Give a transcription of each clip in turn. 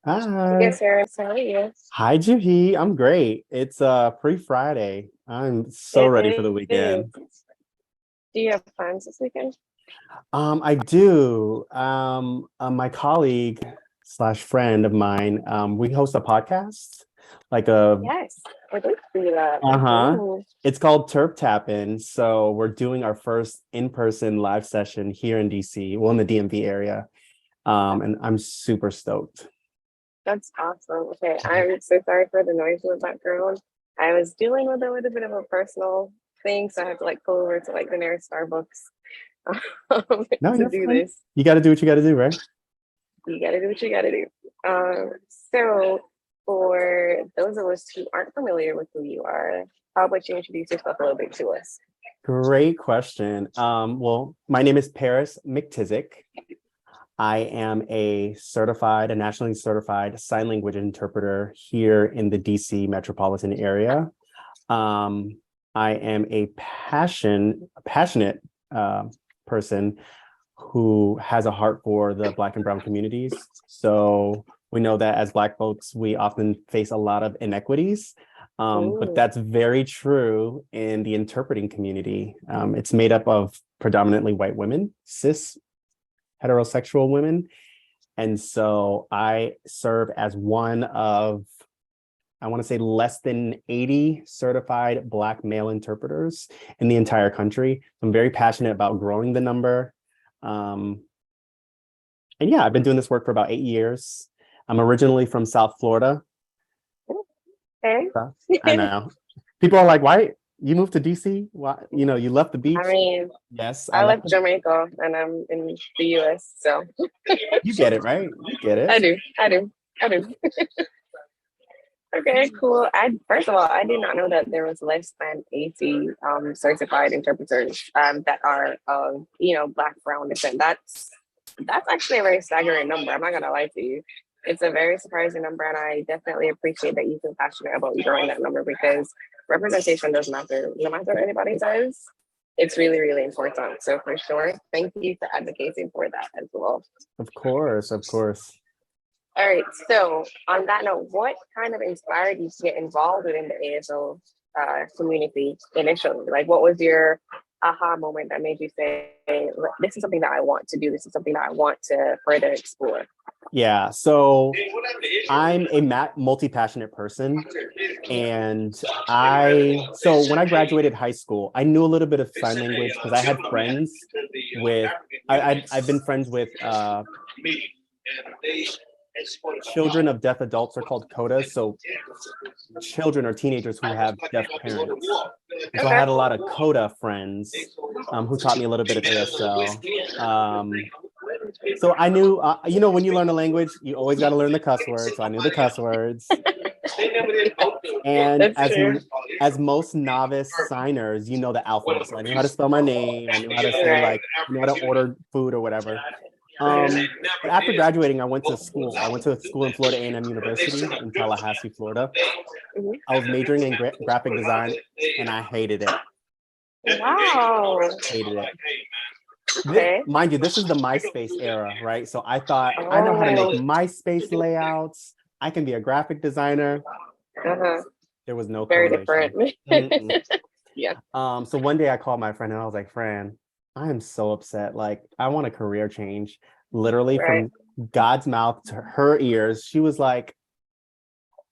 Hi. Yes, Sarah. How are you? Hi, Juhi. I'm great. It's pre-Friday. I'm so ready for the It is. weekend. Do you have plans this weekend? I do. My colleague slash friend of mine, we host a podcast, like a Yes, I did see that. uh-huh. Mhm. It's called Turp Tappin'. So we're doing our first in-person live session here in DC, well, in the DMV area. And I'm super stoked. That's awesome. Okay, I'm so sorry for the noise in the background. I was dealing with a little bit of a personal thing, so I had to pull over to the nearest Starbucks No, to you're do fine. this. You got to do what you got to do, right? You gotta do what you gotta do. So for those of us who aren't familiar with who you are, how about you introduce yourself a little bit to us? Great question. Well, my name is Paris McTizic. I am a nationally certified sign language interpreter here in the DC metropolitan area. Um, I am a passionate person who has a heart for the Black and Brown communities. So we know that as Black folks, we often face a lot of inequities. But Ooh, that's very true in the interpreting community. It's made up of predominantly white women, cis heterosexual women. And so I serve as one of, I want to say, less than 80 certified Black male interpreters in the entire country. I'm very passionate about growing the number. Um, and yeah, I've been doing this work for about 8 years. I'm originally from South Florida. okay. I know. People are like, why you moved to DC? Why, you left the I beach? mean, Yes, I I left left the, Jamaica and I'm in the US, so you get it, right? You get I it. do, I do, I do. Okay, cool. I first of all, I did not know that there was less than 80 certified interpreters that are Black brown descent. That's actually a very staggering number. I'm not gonna lie to you. It's a very surprising number, and I definitely appreciate that you feel passionate about growing that number because representation does matter. No matter what anybody says, it's really, really important. So for sure, thank you for advocating for that as well. Of course, of course. All right. So on that note, what kind of inspired you to get involved within the ASL community initially? Like, what was your aha moment that made you say, "This is something that I want to do. This is something that I want to further explore"? Yeah, so I'm a multi-passionate person. And so when I graduated high school, I knew a little bit of sign language because I had friends with, I've been friends with children of deaf adults are called CODAs. So children or teenagers who have deaf parents. And so I Okay. had a lot of CODA friends who taught me a little bit of ASL. So I knew, when you learn a language, you always got to learn the cuss words. So I knew the cuss words. And That's true. as most novice signers, you know the alphabet. So I knew how to spell my name. I knew how to say Right. I knew how to order food or whatever. Mhm. But after graduating, I went to school. I went to school in Florida A&M University in Tallahassee, Florida. Mhm. I was majoring in graphic design, and I hated it. Wow. Hated it. Okay. Mind you, this is the MySpace era, right? So I thought I know how to make Oh. MySpace layouts. I can be a graphic designer. Uh-huh. There was no Very different. correlation. Mm-mm. Yeah. So one day I called my friend and I was like, Fran, I am so upset. Like, I want a career change. Literally Right. from God's mouth to her ears, she was like,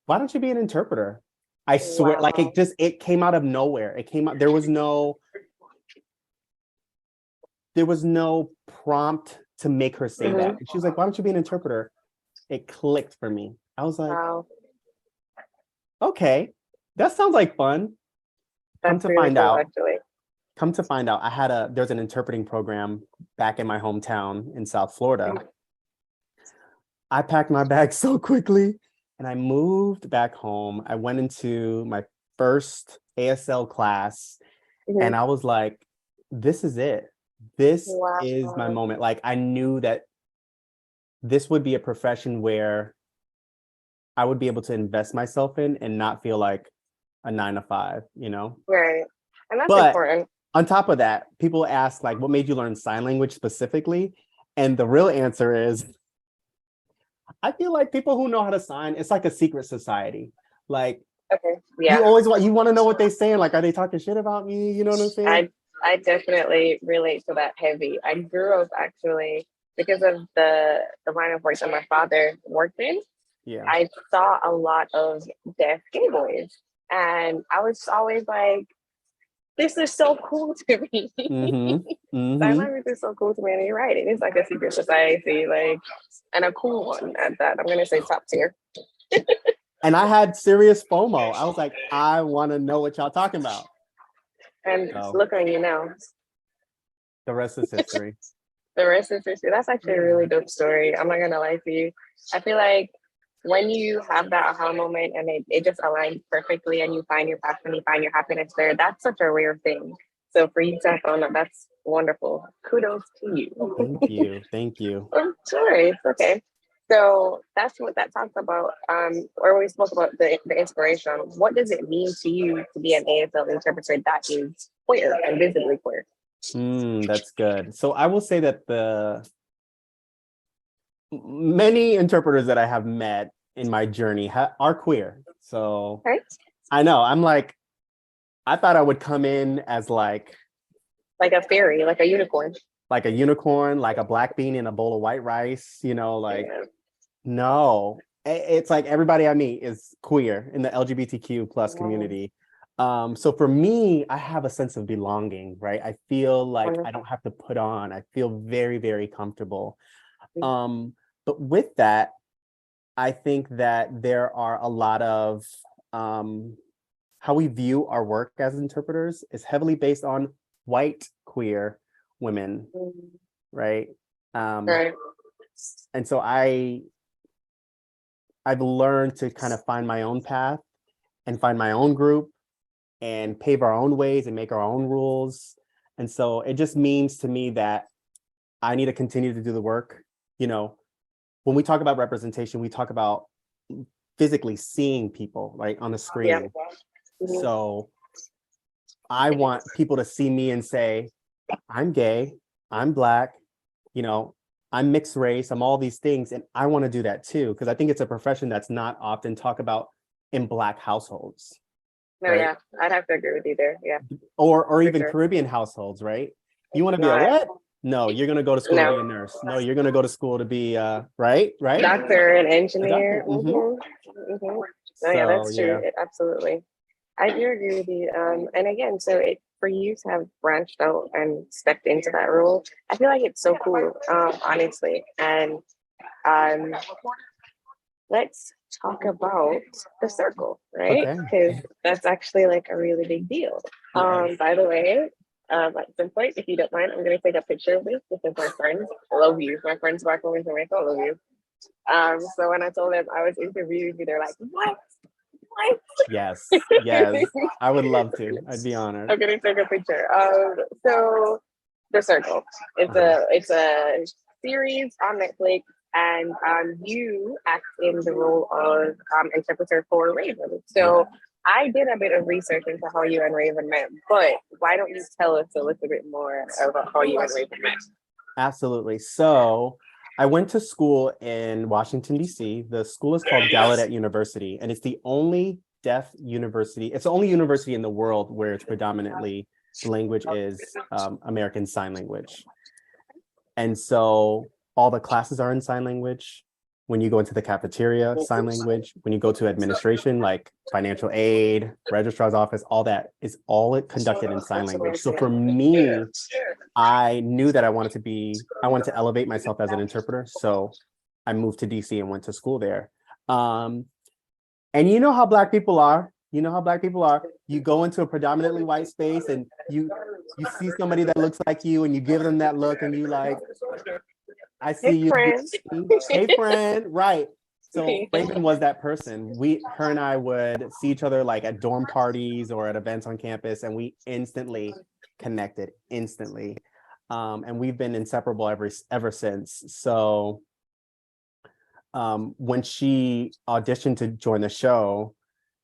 why don't you be an interpreter? I swear, like Wow. it came out of nowhere. It came out, there was no prompt to make her say that. Hmm. And she was like, why don't you be an interpreter? It clicked for me. I was like, Wow. okay, that sounds like fun. Come That's to really find cool, out, actually. there's an interpreting program back in my hometown in South Florida. I packed my bag so quickly and I moved back home. I went into my first ASL class Hmm. and I was like, this is it. This is my Wow. moment. Like I knew that this would be a profession where I would be able to invest myself in and not feel like a 9 to 5. Right. And that's But important. on top of that, people ask like, what made you learn sign language specifically? And the real answer is I feel like people who know how to sign, it's like a secret society. Like Okay. Yeah. you want to know what they're saying. Like, are they talking shit about me? You know what I'm saying? I definitely relate to that heavy. I grew up actually because of the line of work that my father worked in. Yeah. I saw a lot of deaf gay boys, and I was always like, "This is so cool to me." Mm-hmm. Sign Mm-hmm. language is so cool to me, and you're right. It is like a secret society, like, and a cool one at that. I'm gonna say top tier. And I had serious FOMO. I was like, I want to know what y'all talking about. And So look on you now. the rest is history. The rest is history. That's actually a really dope story. I'm not gonna lie to you. I feel like when you have that aha moment and it just aligns perfectly and you find your passion, you find your happiness there, that's such a rare thing. So for you to have found that, that's wonderful. Kudos to you. Thank you. Thank you. Of course. Okay. So that's what that talks about. Or we spoke about the inspiration. What does it mean to you to be an ASL interpreter that is queer and visibly queer? That's good. So I will say that the many interpreters that I have met in my journey are queer. So Okay. I know I'm like, I thought I would come in as like a fairy, like a unicorn. a unicorn, like a black bean in a bowl of white rice, like, Yeah. no, it's like everybody I meet is queer in the LGBTQ plus community. So for me, I have a sense of belonging, right? I feel like I don't have to put on, I feel very, very comfortable. But with that, I think that there are a lot of how we view our work as interpreters is heavily based on white queer women, right? Right. And so I've learned to kind of find my own path and find my own group and pave our own ways and make our own rules. And so it just means to me that I need to continue to do the work. When we talk about representation, we talk about physically seeing people, right, on the screen. Yeah. Mhm. So I want people to see me and say, I'm gay, I'm Black, I'm mixed race, I'm all these things. And I want to do that too, because I think it's a profession that's not often talked about in Black households. No, right? yeah, I'd have to agree with you there. Yeah. Or even sure. Caribbean households, right? You want to be No, a what? No, you're going to go to school to No. be a nurse. No, you're going to go to school to be, right? Doctor and A engineer. doctor. Mhm. No, yeah, that's So, true. Absolutely. I do agree with you. And again, so for you to have branched out and stepped into that role, I feel like it's so cool, honestly. And um, let's talk about the circle, right? Okay. Because that's actually like a really big deal. Yes. By the way, at some point, if you don't mind, I'm gonna take a picture of this because my friends love you. My friends back home in Jamaica love you. So when I told them I was interviewing you, they're like, "What? What?" Yes. Yes. I would love to. I'd be honored. I'm gonna take a picture. So the circle. It's a series on Netflix, and you act in the role of interpreter for Raven. So I did a bit of research into how you and Raven met, but why don't you tell us a little bit more about how you and Raven met? Absolutely. So I went to school in Washington, D.C. The school is called Gallaudet University, and it's the only deaf university. It's the only university in the world where it's predominantly the language is American Sign Language. And so all the classes are in sign language. When you go into the cafeteria, sign language. When you go to administration, like financial aid, registrar's office, all that is all conducted in sign language. So for me, I knew that I wanted to elevate myself as an interpreter. So I moved to DC and went to school there. And you know how Black people are. You know how Black people are. You go into a predominantly white space and you see somebody that looks like you and you give them that look and you like, I see you. Hey, friend. Right. So Raven was that person. Her and I would see each other like at dorm parties or at events on campus, and we instantly connected, instantly. And we've been inseparable ever since. So when she auditioned to join the show,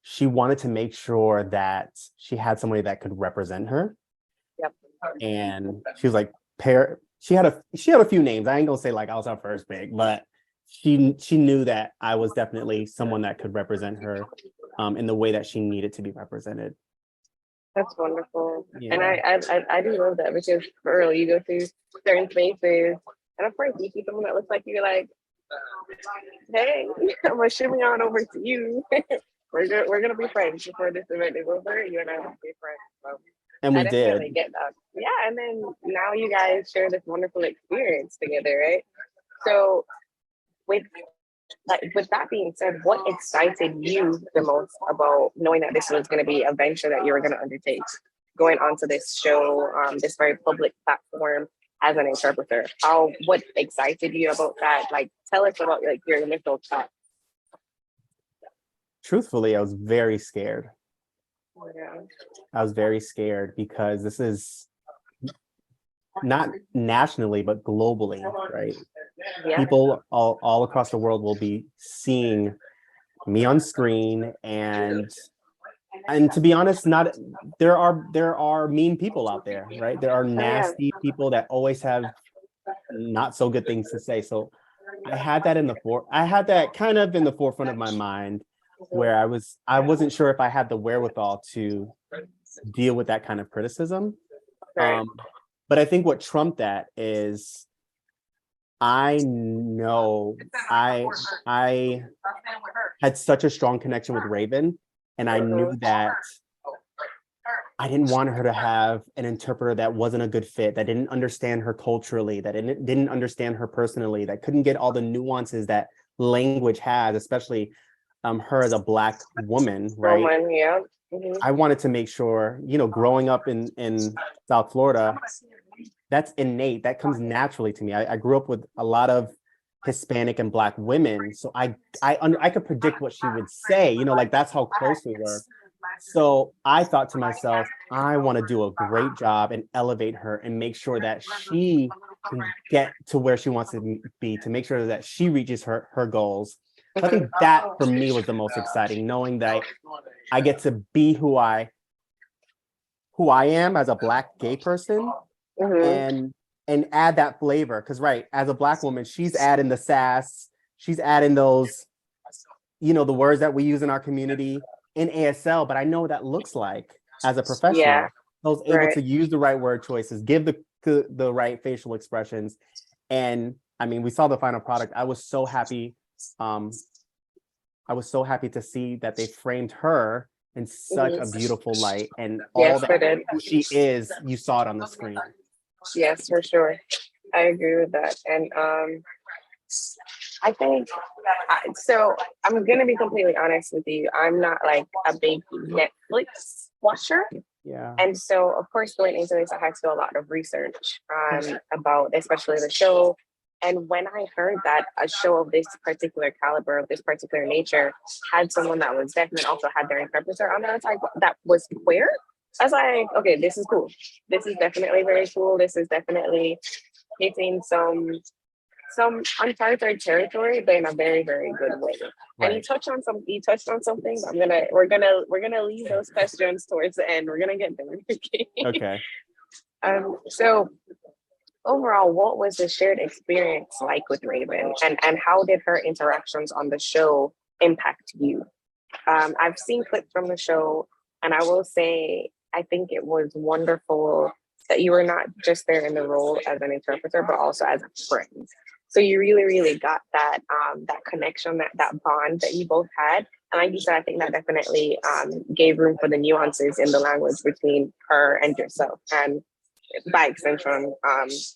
she wanted to make sure that she had somebody that could represent her. Yep. And she was like, she had a few names. I ain't gonna say like I was her first pick, but she knew that I was definitely someone that could represent her in the way that she needed to be represented. That's wonderful. Yeah. And I do love that because for real, you go through certain spaces and of course you see someone that looks like you, like, hey, I'm gonna shimmy on over to you. We're gonna be friends before this event is over. You and I will be friends. So And I we definitely did. get that. Yeah, and then now you guys share this wonderful experience together, right? So with with that being said, what excited you the most about knowing that this was going to be a venture that you were going to undertake, going onto this show, this very public platform as an interpreter? What excited you about that? Like, tell us about like your initial thought. Truthfully, I was very scared. Yeah. I was very scared because this is not nationally, but globally, right? Yeah. People all across the world will be seeing me on screen, and to be honest, not there are mean people out there, right? There are nasty people that always have not so good things to say. So I had that kind of in the forefront of my mind, where I wasn't sure if I had the wherewithal to deal with that kind of criticism. Right. But I think what trumped that is I know I had such a strong connection with Raven, and I knew that I didn't want her to have an interpreter that wasn't a good fit, that didn't understand her culturally, that didn't understand her personally, that couldn't get all the nuances that language has, especially her as a Black woman, right? Woman, yeah. Mm-hmm. I wanted to make sure, growing up in South Florida, that's innate. That comes naturally to me. I grew up with a lot of Hispanic and Black women, so I could predict what she would say. Like that's how close we were. So I thought to myself, I want to do a great job and elevate her and make sure that she can get to where she wants to be, to make sure that she reaches her goals. So I think that for me was the most exciting, knowing that I get to be who I am as a Black gay person, and add that flavor. Because right, as a Black woman, she's adding the sass, she's adding those, the words that we use in our community in ASL, but I know what that looks like as a professional. Yeah. I was able to use the right word choices, give the right facial expressions. And I mean, we saw the final product. I was so happy. I was so happy to see that they framed her in such a beautiful light, and all that she is, you saw it on the screen. Yes, for sure. I agree with that. And I think, so I'm going to be completely honest with you. I'm not like a big Netflix watcher. Yeah. And so, of course, going into this, I had to do a lot of research about especially the show. And when I heard that a show of this particular caliber, of this particular nature, had someone that was deaf and also had their interpreter on there, that was queer, I was like, okay, this is cool. This is definitely very cool. This is definitely hitting some uncharted territory, but in a very, very good way. Right. And you touched on something. We're gonna leave those questions towards the end. We're gonna get there. Okay. So overall, what was the shared experience like with Raven, and how did her interactions on the show impact you? I've seen clips from the show, and I will say I think it was wonderful that you were not just there in the role as an interpreter, but also as a friend. So you really, really got that that connection, that bond that you both had. And like you said, I think that definitely gave room for the nuances in the language between her and yourself, and by extension,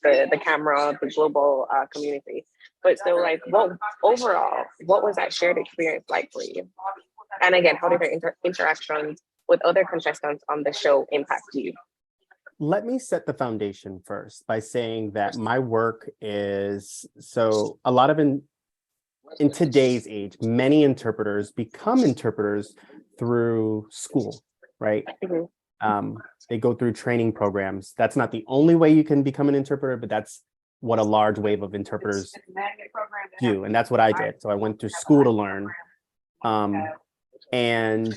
the camera, the global community. But so, like, what was that shared experience like for you? And again, how did your interactions with other contestants on the show impact you? Let me set the foundation first by saying that my work is, so a lot of in today's age, many interpreters become interpreters through school, right? They go through training programs. That's not the only way you can become an interpreter, but that's what a large wave of interpreters do. And that's what I did. So I went to school to learn. And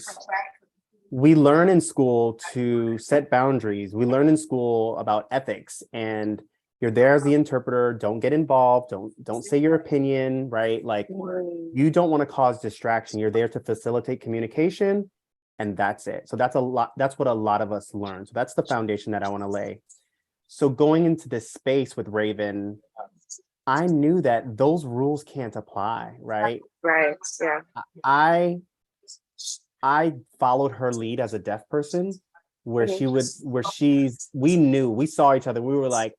we learn in school to set boundaries. We learn in school about ethics and You're there as the interpreter. Don't get involved. Don't say your opinion, right? Like, you don't want to cause distraction. You're there to facilitate communication, and that's it. So that's what a lot of us learn. So that's the foundation that I want to lay. So going into this space with Raven, I knew that those rules can't apply, right? Right. Yeah. I followed her lead as a deaf person, where we saw each other. We were like,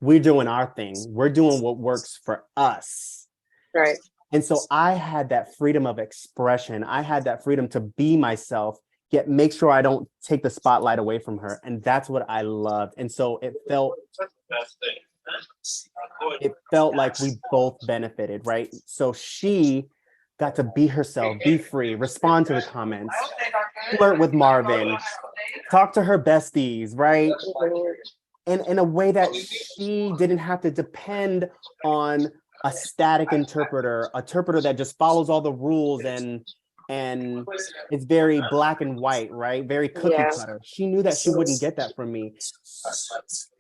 we're doing our thing. We're doing what works for us. Right. And so I had that freedom of expression. I had that freedom to be myself, yet make sure I don't take the spotlight away from her. And that's what I loved. And so it felt like we both benefited, right? So she got to be herself, be free, respond to the comments, flirt with Marvin, talk to her besties, right? And in a way that she didn't have to depend on a static interpreter that just follows all the rules and it's very black and white, right? Very cookie cutter. She knew that she wouldn't get that from me.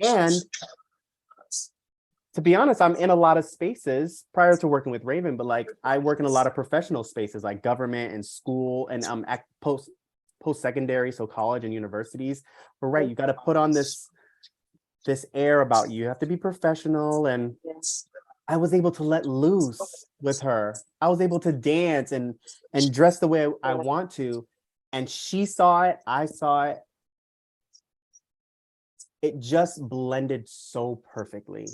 And to be honest, I'm in a lot of spaces prior to working with Raven, but like I work in a lot of professional spaces like government and school and post-secondary, so college and universities. But right, you got to put on this air about you. You have to be professional. And I was able to let loose with her. I was able to dance and dress the way I want to. And she saw it, I saw it. It just blended so perfectly.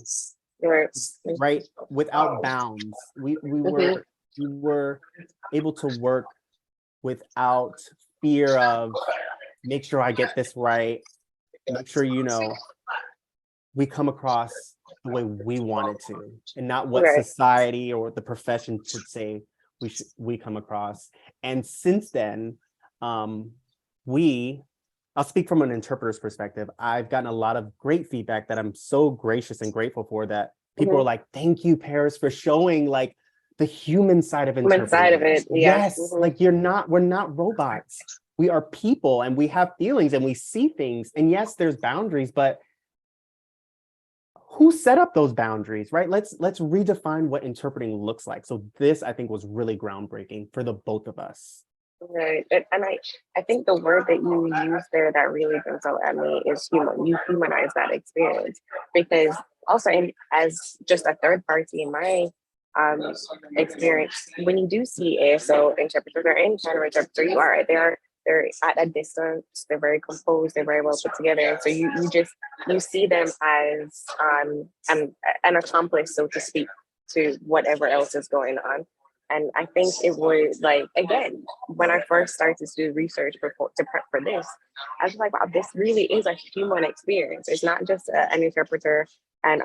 Right, without bounds. We were able to work without fear of make sure I get this right, make sure we come across the way we wanted to, and not what society or the profession should say we come across. And since then, I'll speak from an interpreter's perspective. I've gotten a lot of great feedback that I'm so gracious and grateful for, that people are like, thank you, Paris, for showing like the human side of interpreting. Human side of it, yeah. Yes, like we're not robots. We are people and we have feelings and we see things. And yes, there's boundaries, but who set up those boundaries, right? Let's redefine what interpreting looks like. So this, I think, was really groundbreaking for the both of us. Right. And I think the word that you use there that really jumps out at me is human. You humanize that experience, because also as just a third party in my experience, when you do see ASL interpreters or any kind of interpreter, you are right. They're at a distance, they're very composed, they're very well put together. And so you see them as an accomplice, so to speak, to whatever else is going on. And I think it was like, again, when I first started to do research to prep for this, I was like, wow, this really is a human experience. It's not just an interpreter and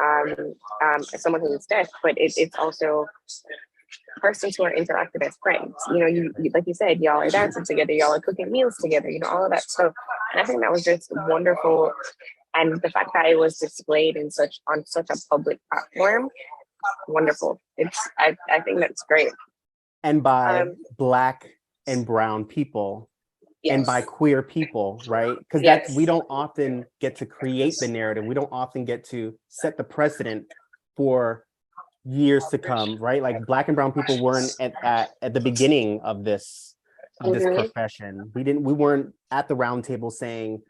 someone who is deaf, but it's also persons who are interactive as friends. You like you said, y'all are dancing together, y'all are cooking meals together, all of that stuff. And I think that was just wonderful. And the fact that it was displayed on such a public platform, wonderful. I think that's great. And by Black and brown people, and by queer people, right? Because we don't often get to create the narrative. We don't often get to set the precedent for years to come, right? Like Black and brown people weren't at the beginning of this profession. We weren't at the round table saying,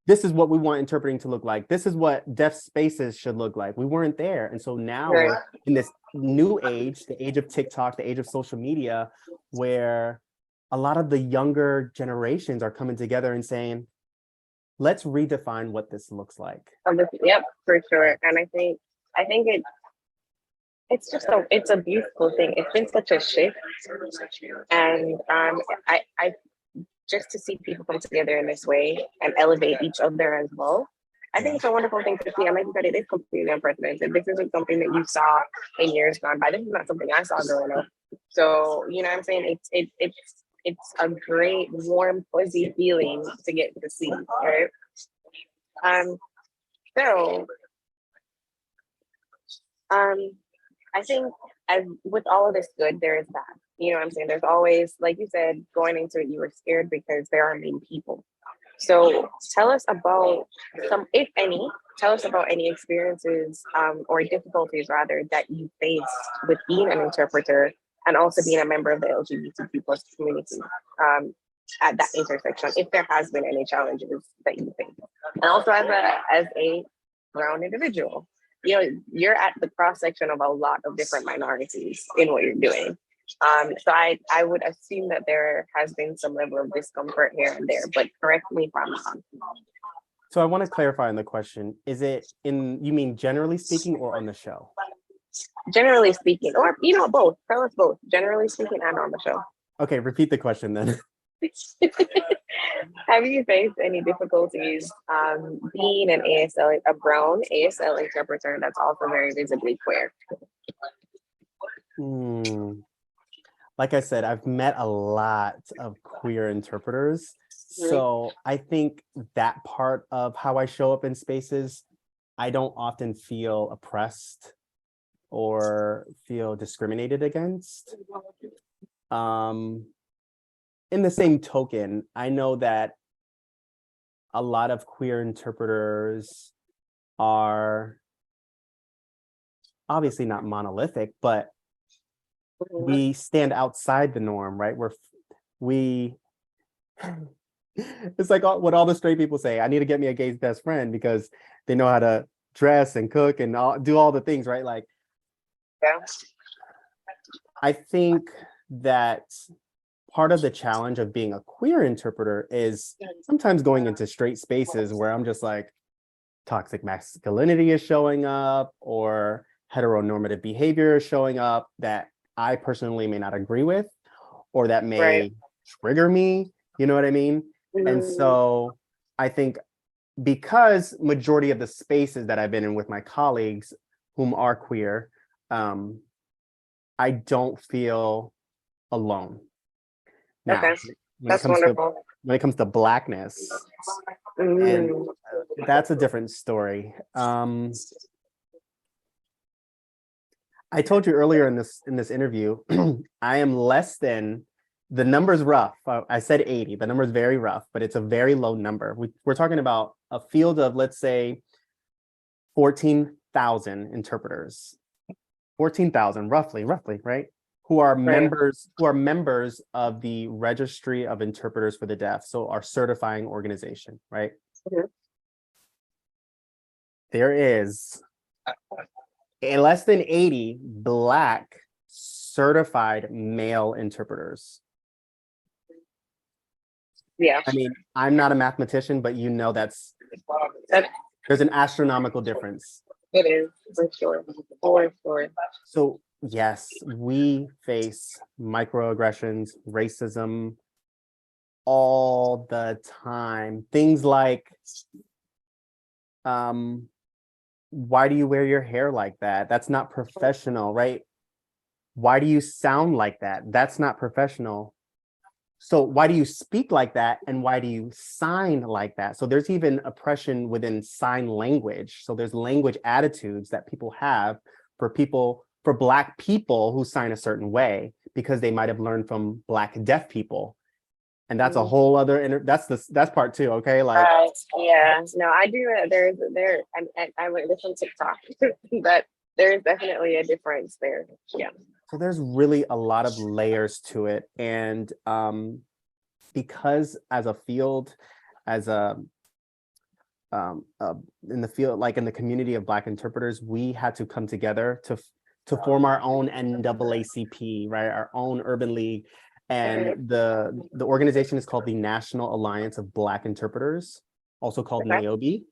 this is what we want interpreting to look like. This is what deaf spaces should look like. We weren't there. And so now we're in this new age, the age of TikTok, the age of social media, where a lot of the younger generations are coming together and saying, let's redefine what this looks like. Yep, for sure. And I think it's a beautiful thing. It's been such a shift. And I just to see people come together in this way and elevate each other as well, I think it's a wonderful thing to see. And like you said, it is completely unprecedented. This isn't something that you saw in years gone by. This is not something I saw growing up. So, you know what I'm saying? It's a great, warm, fuzzy feeling to get to see, right? I think as with all of this good, there is bad. You know what I'm saying? There's always, like you said, going into it, you were scared because there are mean people. So tell us about some, if any, tell us about any experiences or difficulties rather that you faced with being an interpreter and also being a member of the LGBTQ plus community at that intersection, if there has been any challenges that you face. And also as a brown individual, you know, you're at the cross section of a lot of different minorities in what you're doing. So I would assume that there has been some level of discomfort here and there, but correct me if I'm wrong. So I want to clarify on the question. Is it you mean generally speaking or on the show? Generally speaking, or, you know, both. Tell us both, generally speaking and on the show. Okay, repeat the question then. Have you faced any difficulties being an ASL, a brown ASL interpreter that's also very visibly queer? Like I said, I've met a lot of queer interpreters. So I think that part of how I show up in spaces, I don't often feel oppressed or feel discriminated against. In the same token, I know that a lot of queer interpreters are obviously not monolithic, but we stand outside the norm, right? It's like what all the straight people say. I need to get me a gay's best friend because they know how to dress and cook and do all the things, right? Like, yeah. I think that part of the challenge of being a queer interpreter is sometimes going into straight spaces where I'm just like, toxic masculinity is showing up or heteronormative behavior is showing up that I personally may not agree with, or that may trigger me, you know what I mean? And so I think because majority of the spaces that I've been in with my colleagues whom are queer, I don't feel alone. Now, That's wonderful. When it comes to Blackness, and that's a different story. I told you earlier in this interview, I am less than, the number's rough. I said 80, the number is very rough, but it's a very low number. We're talking about a field of, let's say, 14,000 interpreters, 14,000 roughly, right? Who are members of the Registry of Interpreters for the Deaf, so our certifying organization, right? There is less than 80 Black certified male interpreters. Yeah. I mean, I'm not a mathematician, but you know there's an astronomical difference. It is, for sure. For sure. So yes, we face microaggressions, racism all the time. Things like, why do you wear your hair like that? That's not professional, right? Why do you sound like that? That's not professional. So why do you speak like that? And why do you sign like that? So there's even oppression within sign language. So there's language attitudes that people have for Black people who sign a certain way because they might have learned from Black deaf people. And that's a whole other, that's part two, okay? Like, yeah, no, I do. I learned this on TikTok, but there is definitely a difference there. Yeah. So there's really a lot of layers to it. And because as a field, in the field, like in the community of Black interpreters, we had to come together to form our own NAACP, right? Our own urban league. And the organization is called the National Alliance of Black Interpreters, also called NAOB.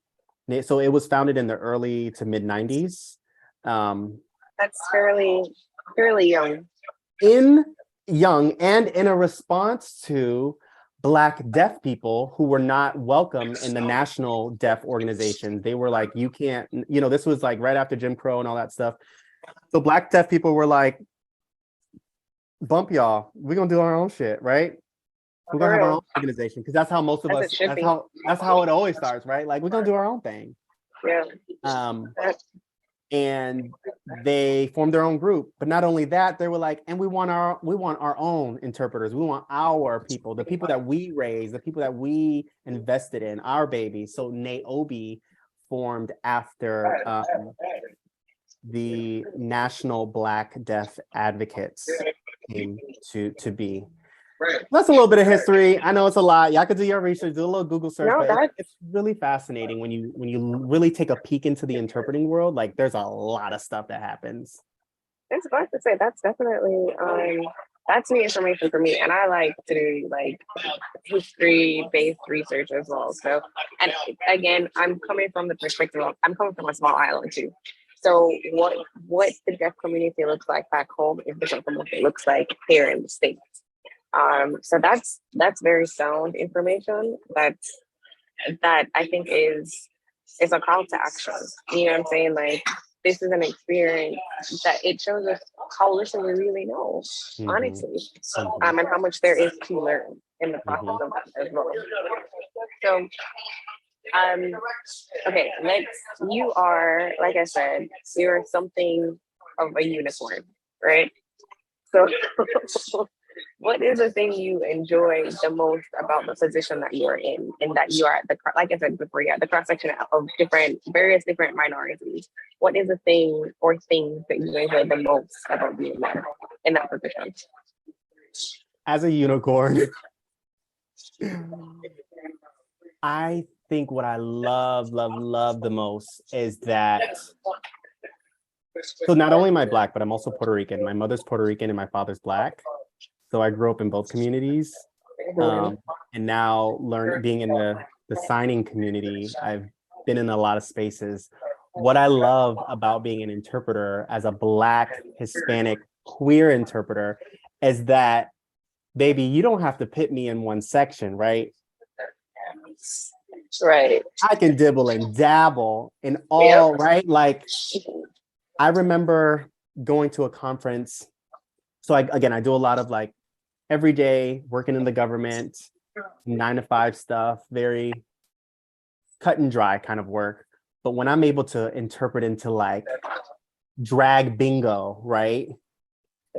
So it was founded in the early to mid 90s. That's fairly young. Young and in a response to Black deaf people who were not welcome in the national deaf organization. They were like, you can't, this was like right after Jim Crow and all that stuff. So Black deaf people were like, bump y'all, we're gonna do our own shit, right? We're gonna have our own organization because that's how most of us, that's how it always starts, right? Like, we're gonna do our own thing. Yeah. And they formed their own group. But not only that, they were like, and we want our own interpreters. We want our people, the people that we raised, the people that we invested in, our babies. So Niobe formed after the National Black Deaf Advocates came to be. That's a little bit of history. I know it's a lot. Y'all could do your research, do a little Google search, No, but it's really fascinating when you really take a peek into the interpreting world. Like there's a lot of stuff that happens. it's about to say that's definitely that's new information for me, and I like to do like history-based research as well. So, and again, I'm coming from the perspective of I'm coming from a small island too. So what the deaf community looks like back home is different from what it looks like here in the States. So that's very sound information that I think is a call to action. You know what I'm saying? Like this is an experience that it shows us how little we really know, honestly, and how much there is to learn in the process of that as well. So okay, you are, like I said, you're something of a unicorn, right? So what is the thing you enjoy the most about the position that you are in, and that you are at like I said before, yeah, the cross section of various different minorities? What is the thing or things that you enjoy the most about being there in that position? As a unicorn, I think what I love the most is that, so not only am I Black, but I'm also Puerto Rican. My mother's Puerto Rican and my father's Black. So I grew up in both communities. And now being in the signing community, I've been in a lot of spaces. What I love about being an interpreter as a Black, Hispanic, queer interpreter is that, baby, you don't have to put me in one section, right? Right. I can dibble and dabble in all, right? Like, I remember going to a conference. So I do a lot of like every day working in the government, 9-to-5 stuff, very cut and dry kind of work. But when I'm able to interpret into like drag bingo, right?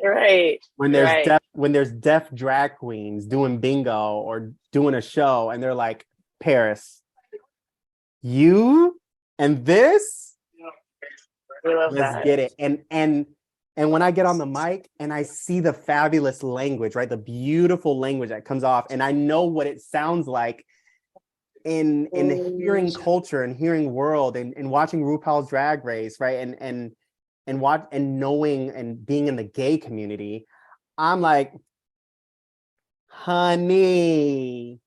Right. When there's deaf drag queens doing bingo or doing a show, and they're like, Paris, you and this, let's get it. And when I get on the mic and I see the fabulous language, right, the beautiful language that comes off, and I know what it sounds like in hearing culture and hearing world and watching RuPaul's Drag Race, right, and knowing and being in the gay community, I'm like, honey,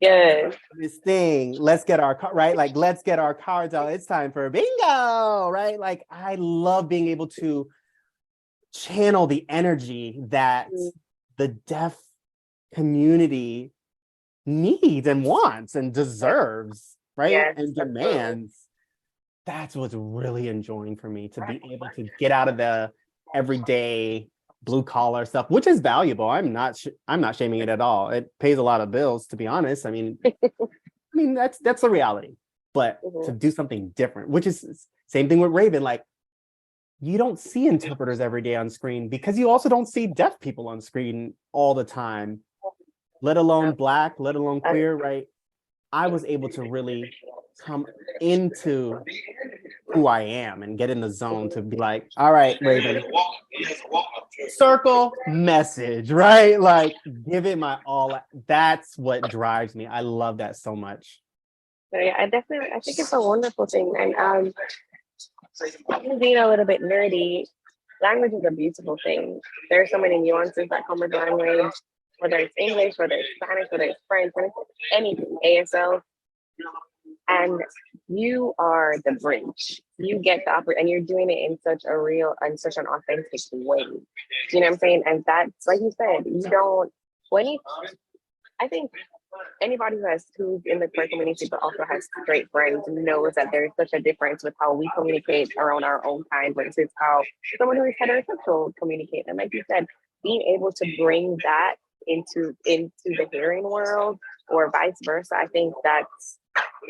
yes, this thing, let's get our cards out. It's time for bingo, right? Like, I love being able to channel the energy that the deaf community needs and wants and deserves, right? Yes, and demands. That's what's really enjoying for me, to be able to get out of the everyday blue collar stuff, which is valuable. I'm not shaming it at all. It pays a lot of bills, to be honest. I mean, that's a reality. But to do something different, which is same thing with Raven. Like, you don't see interpreters every day on screen, because you also don't see deaf people on screen all the time, let alone Black, let alone queer, right? I was able to really come into who I am and get in the zone to be like, all right, Raven, circle message, right? Like, give it my all. That's what drives me. I love that so much. So yeah, I think it's a wonderful thing. And being a little bit nerdy, language is a beautiful thing. There's so many nuances that come with language, whether it's English, whether it's Spanish, whether it's French, anything, ASL. And you are the bridge. You get the opportunity, and you're doing it in such a real and such an authentic way. You know what I'm saying? And that's, like you said, I think anybody who's in the queer community but also has straight friends knows that there's such a difference with how we communicate around our own kind versus how someone who is heterosexual communicate. And like you said, being able to bring that into the hearing world or vice versa, I think that's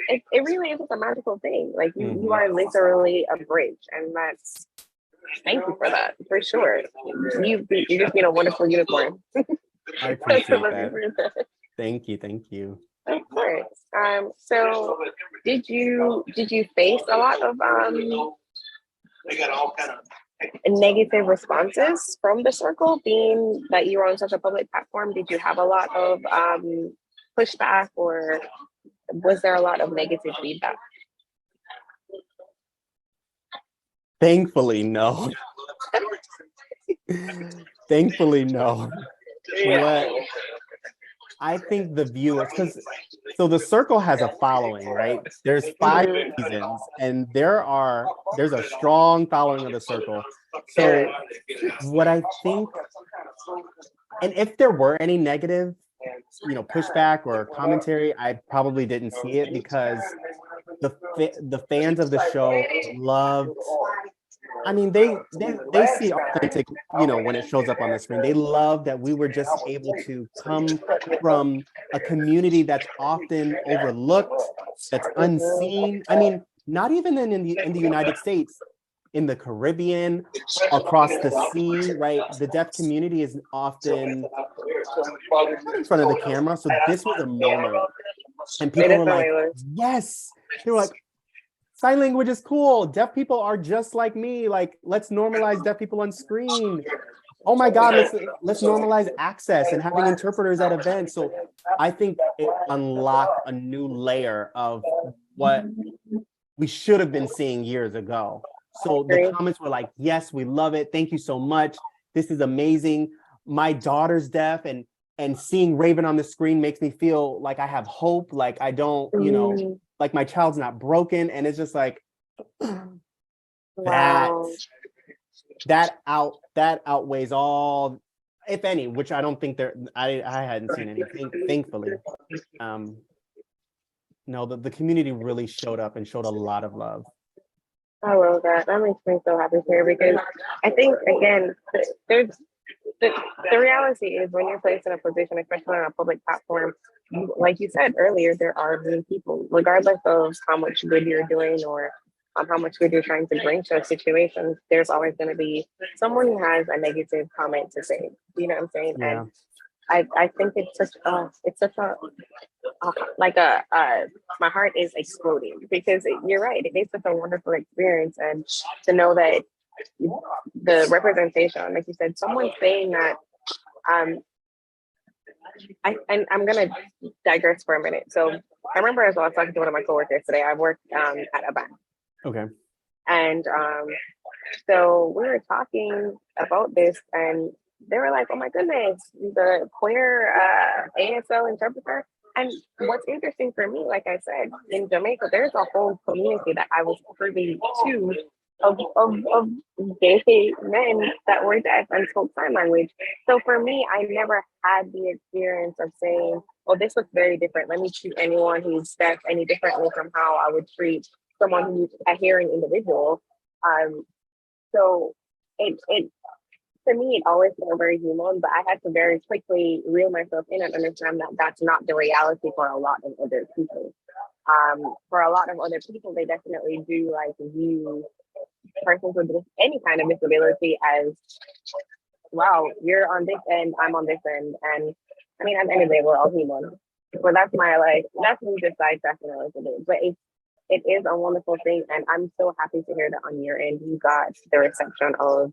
it really is a magical thing. Like you are literally a bridge, and Thank you for that, for sure. You just been a wonderful unicorn. I appreciate that. Thank you, thank you. Of course. So did you face a lot of negative responses from the circle, being that you were on such a public platform? Did you have a lot of pushback, or was there a lot of negative feedback? Thankfully, no. Thankfully, no. What I think the viewers, because so the circle has a following, right? There's 5 seasons, and there's a strong following of the circle. So what I think, and if there were any negative, pushback or commentary, I probably didn't see it, because the fans of the show loved. I mean, they see authentic, when it shows up on the screen. They love that we were just able to come from a community that's often overlooked, that's unseen. I mean, not even in the United States, in the Caribbean, across the sea, right? The deaf community is often in front of the camera. So this was a moment, and people were like, yes, they were like, sign language is cool. Deaf people are just like me. Like, let's normalize deaf people on screen. Oh my God, let's normalize access and having interpreters at events. So I think it unlocked a new layer of what we should have been seeing years ago. So the comments were like, yes, we love it. Thank you so much. This is amazing. My daughter's deaf, and seeing Raven on the screen makes me feel like I have hope. Like I don't, like my child's not broken. And it's just like, Wow. that outweighs all, if any, which I don't think I hadn't seen anything, thankfully. No, the community really showed up and showed a lot of love. I love that. That makes me so happy here, because I think, again, there's the reality is, when you're placed in a position, especially on a public platform, like you said earlier, there are many people, regardless of how much good you're doing, or how much good you're trying to bring to a situation, there's always going to be someone who has a negative comment to say. You know what I'm saying? Yeah. And I think it's such a my heart is exploding, because you're right. It is such a wonderful experience, and to know that the representation, like you said, someone saying that. I'm gonna digress for a minute. So I remember, as I was talking to one of my coworkers today, I work at a bank. Okay. And so we were talking about this, and they were like, "Oh my goodness, the queer ASL interpreter." And what's interesting for me, like I said, in Jamaica, there's a whole community that I was privy to of gay men that were deaf and spoke sign language. So for me, I never had the experience of saying, "Oh, this looks very different. Let me treat anyone who's deaf any differently from how I would treat someone who's a hearing individual." So it to me, it always felt very human, but I had to very quickly reel myself in and understand that that's not the reality for a lot of other people. For a lot of other people, they definitely do view persons with any kind of disability as, wow, you're on this end, I'm on this end. And I mean, at the end of the day, we're all human. But that's me just sidetracking a little bit. But it is a wonderful thing. And I'm so happy to hear that on your end, you got the reception of,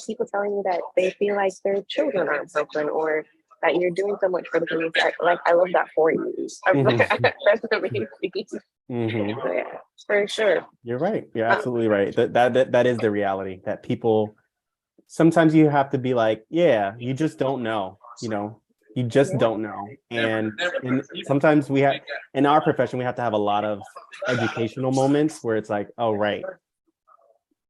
people telling you that they feel like their children aren't broken, or that you're doing so much for the community. I love that for you. That's amazing. Yeah, for sure. You're right. You're absolutely right. That is the reality, that people, sometimes you have to be like, yeah, you just don't know, you just don't know. And sometimes we have, in our profession, we have to have a lot of educational moments where it's like, oh, right.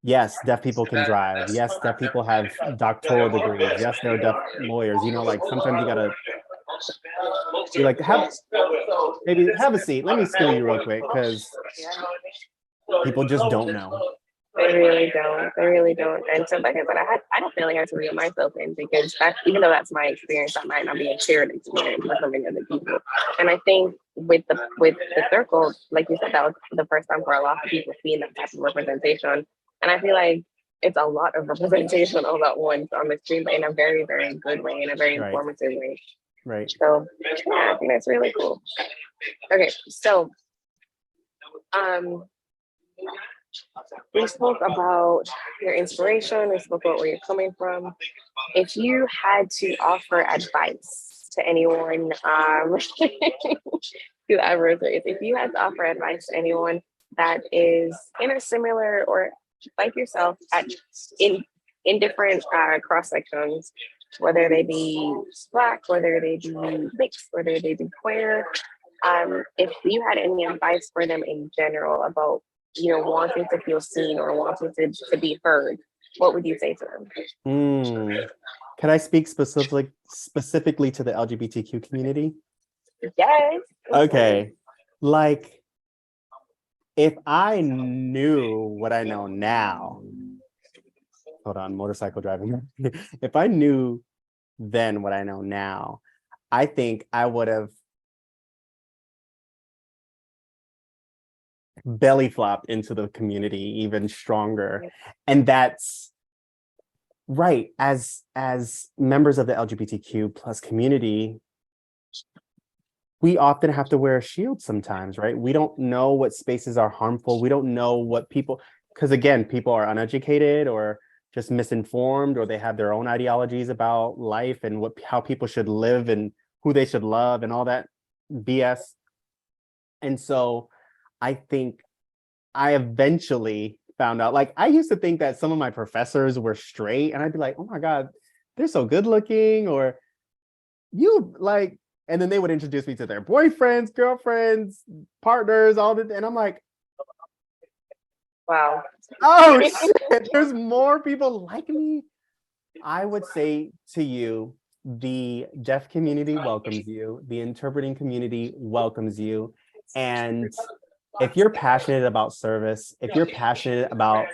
Yes, deaf people can drive. Yes, deaf people have doctoral degrees. Yes, there are deaf lawyers. Sometimes you gotta be like, have a seat. Let me school you real quick, because people just don't know. They really don't. They really don't. And so, like I said, I don't feel like I had to reel myself in, because even though that's my experience, that might not be a shared experience with so many other people. And I think with the circle, like you said, that was the first time for a lot of people seeing that type of representation. And I feel like it's a lot of representation all at once on the screen, but in a very, very good way, in a very Right. informative way. Right. So yeah, I think that's really cool. Okay, so we spoke about your inspiration, we spoke about where you're coming from. If you had to offer advice to anyone, if you had to offer advice to anyone that is in a similar or like yourself in different cross sections, whether they be Black, whether they be mixed, whether they be queer, if you had any advice for them in general about wanting to feel seen or wanting to be heard, what would you say to them? Can I speak specifically to the LGBTQ community? Yes. Okay. Like, if I knew what I know now, hold on, motorcycle driving. If I knew then what I know now, I think I would have belly flopped into the community even stronger. And that's right. As members of the LGBTQ plus community, we often have to wear a shield sometimes, right? We don't know what spaces are harmful. We don't know what people, because again, people are uneducated or just misinformed, or they have their own ideologies about life and how people should live and who they should love and all that BS. And so I think I eventually found out, like, I used to think that some of my professors were straight, and I'd be like, oh my God, they're so good looking, or you like, and then they would introduce me to their boyfriends, girlfriends, partners, all that. And I'm like, wow. Oh shit, there's more people like me. I would say to you, the deaf community welcomes you, the interpreting community welcomes you. And if you're passionate about service, if you're passionate about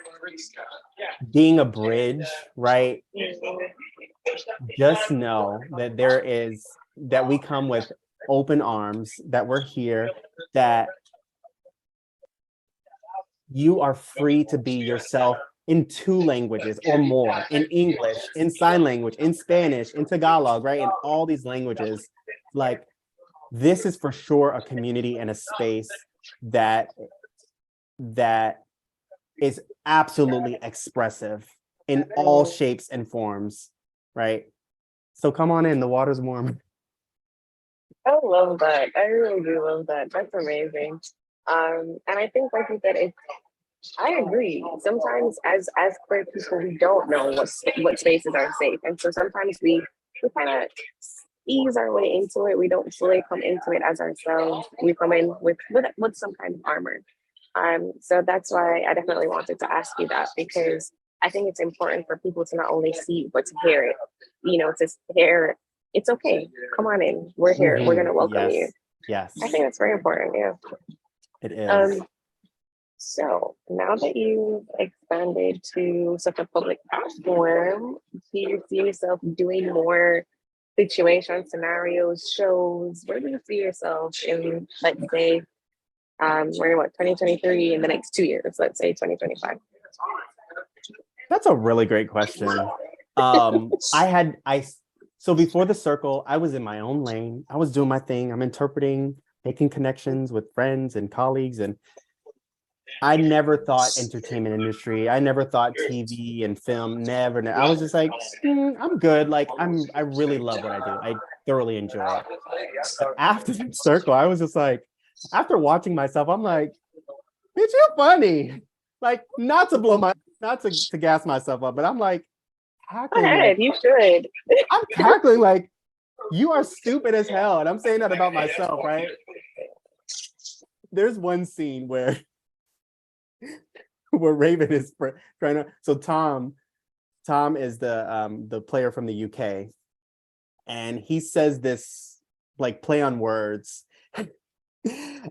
being a bridge, right? Just know that that we come with open arms, that we're here, that you are free to be yourself in 2 languages or more, in English, in sign language, in Spanish, in Tagalog, right? In all these languages. Like, this is for sure a community and a space that is absolutely expressive in all shapes and forms, right? So come on in, the water's warm. I love that. I really do love that. That's amazing. And I think, like you said, I agree. Sometimes, as queer people, we don't know what spaces are safe, and so sometimes we kind of ease our way into it. We don't fully come into it as ourselves. We come in with some kind of armor. So that's why I definitely wanted to ask you that, because I think it's important for people to not only see but to hear it. To hear it's okay. Come on in. We're here. We're gonna welcome you. Yes. I think that's very important. Yeah. It is. So now that you've expanded to such a public platform, do you see yourself doing more situation scenarios, shows? Where do you see yourself in, let's say, we're in 2023, in the next 2 years, let's say 2025? That's a really great question. So before the circle, I was in my own lane. I was doing my thing. I'm interpreting, making connections with friends and colleagues, and I never thought entertainment industry. I never thought TV and film. Never. I was just like, I'm good. Like, I really love what I do. I thoroughly enjoy it. But after the circle, I was just like, after watching myself, I'm like, bitch, you're funny. Like, not to gas myself up, but I'm like, Go ahead, you should. I'm cackling like, you are stupid as hell. And I'm saying that about myself, right? There's one scene where Raven is trying to, so Tom is the player from the UK, and he says this like play on words,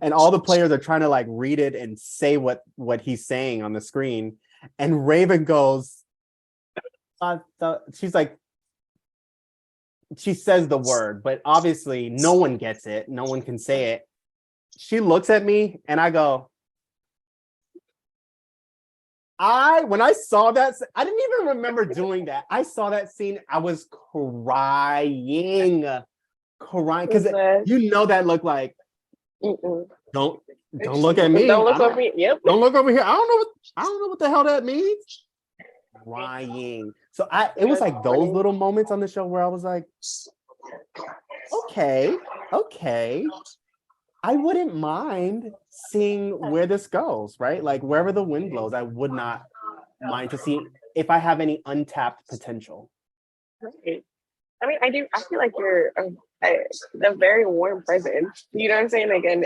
and all the players are trying to like read it and say what he's saying on the screen, and Raven goes, she's like, she says the word, but obviously no one gets it, no one can say it. She looks at me and I go, when I saw that, I didn't even remember doing that. I saw that scene. I was crying, because that looked like, don't look at me. Don't look over me. Yep. Don't look over here. I don't know what the hell that means. Crying. So it was like those little moments on the show where I was like, okay. I wouldn't mind seeing where this goes, right? Like wherever the wind blows, I would not mind to see if I have any untapped potential. Right. I mean, I feel like you're a very warm presence. You know what I'm saying? Like, and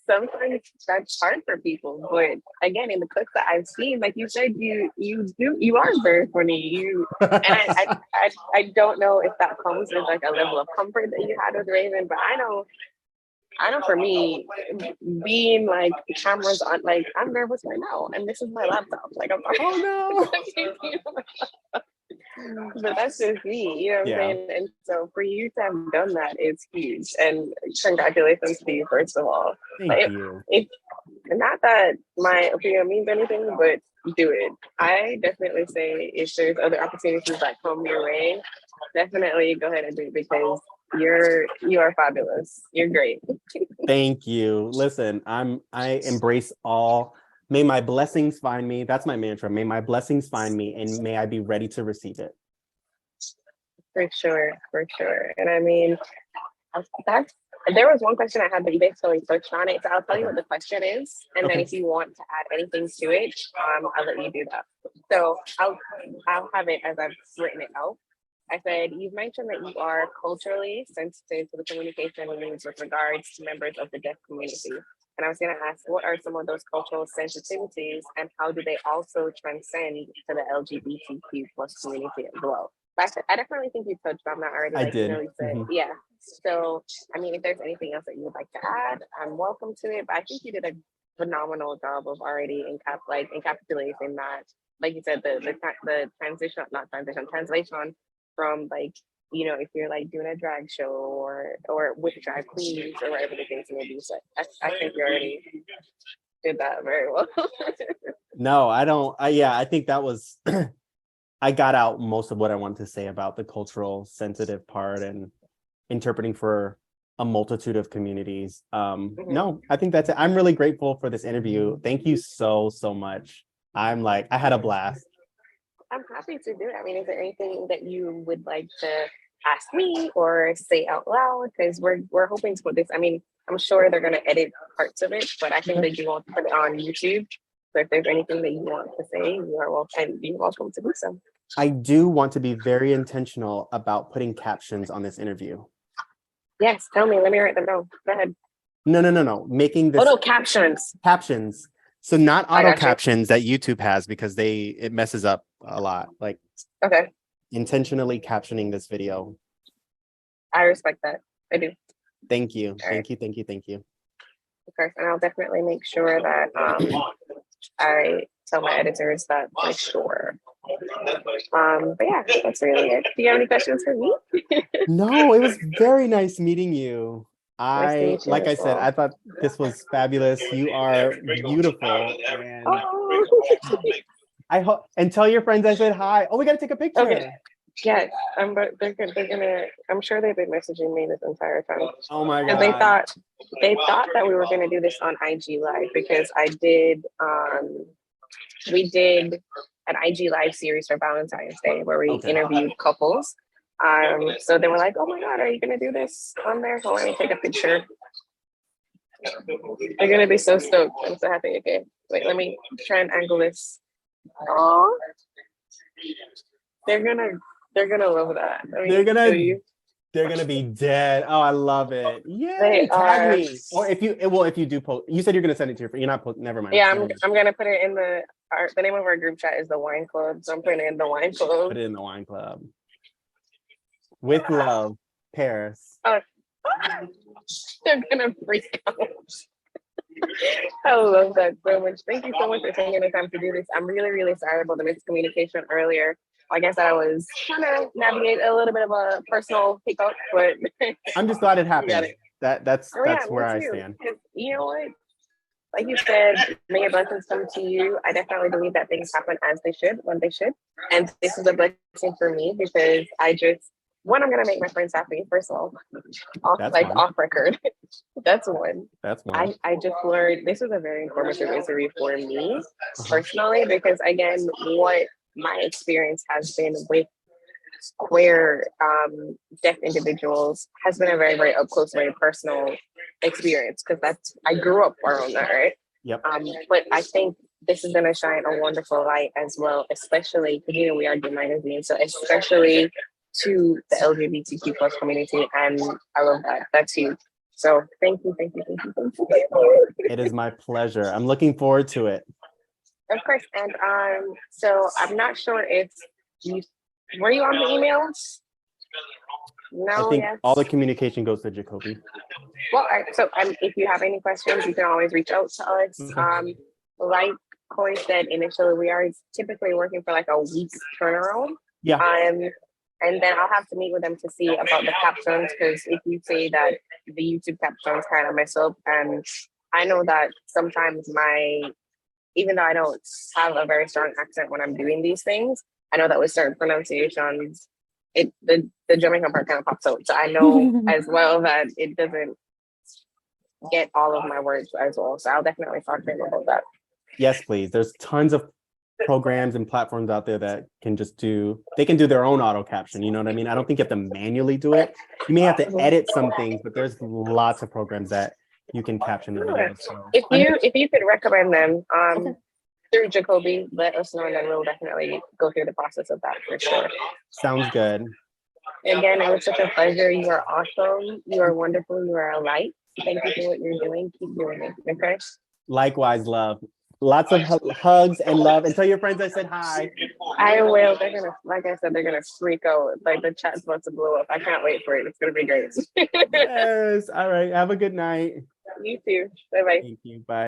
sometimes that's hard for people. But again, in the clips that I've seen, like you said, you are very funny. I don't know if that comes with like a level of comfort that you had with Raven, but I know for me, being like the cameras on, like I'm nervous right now, and this is my laptop. Like I'm oh no. But that's just me, you know what I'm saying? And so for you to have done that is huge. And congratulations to you, first of all. Thank you. Not that my opinion means anything, but do it. I definitely say if there's other opportunities that come your way, definitely go ahead and do it, because you are fabulous. You're great. Thank you. Listen, I embrace all. May my blessings find me. That's my mantra. May my blessings find me, and may I be ready to receive it. For sure. And I mean, there was one question I had, but you basically touched on it. So I'll tell you what the question is, and then if you want to add anything to it, I'll let you do that. So I'll have it as I've written it out. I said, you've mentioned that you are culturally sensitive to the communication needs with regards to members of the deaf community. And I was going to ask, what are some of those cultural sensitivities, and how do they also transcend to the LGBTQ plus community as well? I definitely think you touched on that already. I did. Yeah. So, I mean, if there's anything else that you would like to add, I'm welcome to it. But I think you did a phenomenal job of already encapsulating that. Like you said, the translation from like, you know, if you're like doing a drag show or with drag queens or whatever the case may be. So I think you already did that very well. No, I don't. I think that was, I got out most of what I wanted to say about the cultural sensitive part and interpreting for a multitude of communities. No, I think that's it. I'm really grateful for this interview. Thank you so much. I had a blast. I'm happy to do it. I mean, is there anything that you would like to ask me or say out loud? Because we're hoping to put this, I mean, I'm sure they're going to edit parts of it, but I think that you want to put it on YouTube. So if there's anything that you want to say, you are welcome to do so. I do want to be very intentional about putting captions on this interview. Yes, tell me. Let me write them down. Go ahead. No. Making this. Oh, no, captions. Captions. So not auto captions that YouTube has, because it messes up a lot. Like, okay, intentionally captioning this video. I respect that. I do. Thank you. Thank you. Of course, and I'll definitely make sure that I tell my editors that for sure. But yeah, that's really it. Do you have any questions for me? No, it was very nice meeting you. Like I said, I thought this was fabulous. You are beautiful, and I hope, and tell your friends I said hi. Oh, we got to take a picture. Okay. Yeah, they're gonna. I'm sure they've been messaging me this entire time. Oh my god! They thought that we were gonna do this on IG Live, because we did an IG Live series for Valentine's Day where we interviewed couples. So they were like, "Oh my god, are you gonna do this on there? So let me take a picture." They're gonna be so stoked. I'm so happy. Okay, wait, let me try and angle this. Oh, they're gonna love that. They're gonna be dead. Oh, I love it. Yeah, tag me. Or if you do post, you said you're gonna send it to your friend. You're not post. Never mind. Yeah, I'm gonna put it in the name of our group chat is the Wine Club, so I'm putting it in the Wine Club. Put it in the Wine Club. With love, Paris. They're gonna freak out. I love that so much. Thank you so much for taking the time to do this. I'm really, really sorry about the miscommunication earlier. Like I said, I was trying to navigate a little bit of a personal hiccup, but I'm just glad it happened. That's where I stand. You know what? like you said, may your blessings come to you. I definitely believe that things happen as they should, when they should. And this is a blessing for me because I just, one, I'm gonna make my friends happy, first of all, That's like one. off record. That's one. That's one. I just learned this was a very informative interview for me personally, because again, what my experience has been with queer deaf individuals has been a very, very up close, very personal experience, because that's, I grew up around that, right? Yep. But I think this is going to shine a wonderful light as well, especially because, you know, we are Gaye Magazine, so especially to the LGBTQ plus community, and I love that. That's huge. So thank you, thank you, thank you, thank you, thank you. It is my pleasure. I'm looking forward to it. Of course, and so I'm not sure if you were you on the emails? No, I think yes. all the communication goes to Jacoby. Well, so if you have any questions, you can always reach out to us. Okay. Like Corey said initially, we are typically working for like a week turnaround. Yeah. And then I'll have to meet with them to see about the captions, because if you say that the YouTube captions kind of mess up, and I know that sometimes even though I don't have a very strong accent when I'm doing these things, I know that with certain pronunciations, the Jamaican part kind of pops out. So I know as well that it doesn't get all of my words as well. So I'll definitely talk to him about that. Yes, please. There's tons of programs and platforms out there that can do their own auto caption. You know what I mean? I don't think you have to manually do it. You may have to edit some things, but there's lots of programs that you can caption the video. So. If you could recommend them through Jacoby, let us know, and then we'll definitely go through the process of that for sure. Sounds good. Again, it was such a pleasure. You are awesome. You are wonderful. You are a light. Thank you for what you're doing. Keep doing it. Okay. Likewise, love. Lots of hugs and love. And tell your friends I said hi. I will. They're gonna, like I said, they're gonna freak out. Like the chat's about to blow up. I can't wait for it. It's gonna be great. Yes. All right. Have a good night. You too. Bye bye. Thank you. Bye.